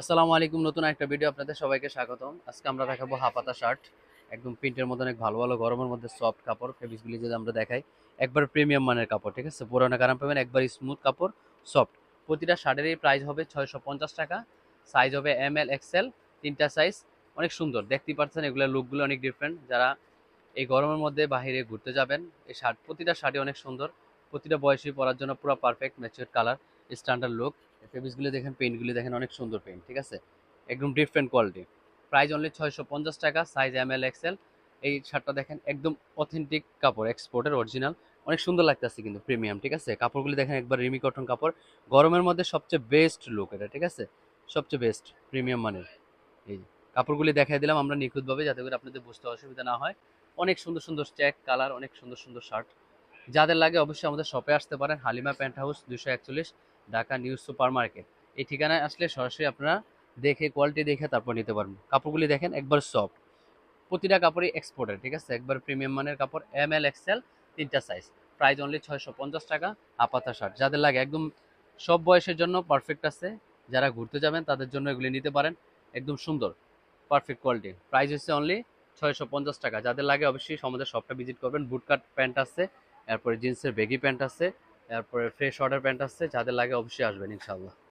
আসসালামু আলাইকুম, নতুন একটা ভিডিও আপনাদের সবাইকে স্বাগতম। আজকে আমরা দেখাবো হাফাতা শার্ট, একদম প্রিন্টের মধ্যে অনেক ভালো ভালো গরমের মধ্যে সফট কাপড় ফেব্রিক্সগুলি যদি আমরা দেখাই, একবার প্রিমিয়াম মানের কাপড়, ঠিক আছে, পুরোনো আরাম পাবেন, একবার স্মুথ কাপড়, সফট। প্রতিটা শার্টেরই প্রাইস হবে 650 টাকা। সাইজ হবে ML XL, তিনটা সাইজ। অনেক সুন্দর দেখতেই পাচ্ছেন, এগুলোর লুকগুলো অনেক ডিফারেন্ট। যারা এই গরমের মধ্যে বাইরে ঘুরতে যাবেন, এই শার্ট, প্রতিটা শার্টই অনেক সুন্দর, প্রতিটা বয়সী পরার জন্য পুরো perfect mature colour, standard look. ফেব্রিক্সগুলো দেখেন, পেইন্টগুলি দেখেন, অনেক সুন্দর পেইন্ট, ঠিক আছে, একদম ডিফারেন্ট কোয়ালিটি। প্রাইস অনলি 650 টাকা, সাইজ ML XL। এই শার্টটা দেখেন, একদম অথেন্টিক কাপড়, এক্সপোর্টের অরিজিনাল, অনেক সুন্দর লাগতেছে কিন্তু প্রিমিয়াম, ঠিক আছে। কাপড়গুলি দেখেন, একবার রিমি কটন কাপড়, গরমের মধ্যে সবচেয়ে বেস্ট লুক এটা, ঠিক আছে, সবচেয়ে বেস্ট প্রিমিয়াম মানের। এই কাপড়গুলি দেখাই দিলাম আমরা নিখুঁতভাবে, যাতে করে আপনাদের বুঝতে অসুবিধা না হয়। অনেক সুন্দর সুন্দর চেক কালার, অনেক সুন্দর সুন্দর শার্ট। যাদের লাগে অবশ্যই আমাদের শপে আসতে পারেন, Halima pant house 241, Dhaka new super market. এই ঠিকানায় আসলে সরাসরি আপনারা দেখে, কোয়ালিটি দেখে তারপর নিতে পারবেন। কাপড়গুলি দেখেন, একবার সফট, প্রতিটা কাপড়ই এক্সপোর্টের, ঠিক আছে, একবার প্রিমিয়াম মানের কাপড়, ML XL, তিনটা সাইজ। প্রাইস অনলি 650 টাকা। আপাতা শার্ট যাদের লাগে, একদম সব বয়সের জন্য পারফেক্ট আছে। যারা ঘুরতে যাবেন তাদের জন্য এগুলি নিতে পারেন, একদম সুন্দর, পারফেক্ট কোয়ালিটি। প্রাইস হচ্ছে অনলি 650 টাকা। যাদের লাগে অবশ্যই আমাদের শপটা ভিজিট করবেন। বুটকাট প্যান্ট আছে, এরপরে জিন্সের বেগি প্যান্ট আছে, এরপরে ফ্রেশ অর্ডার প্যান্ট আছে। যাদের লাগে অবশ্যই আসবেন ইনশাল্লাহ।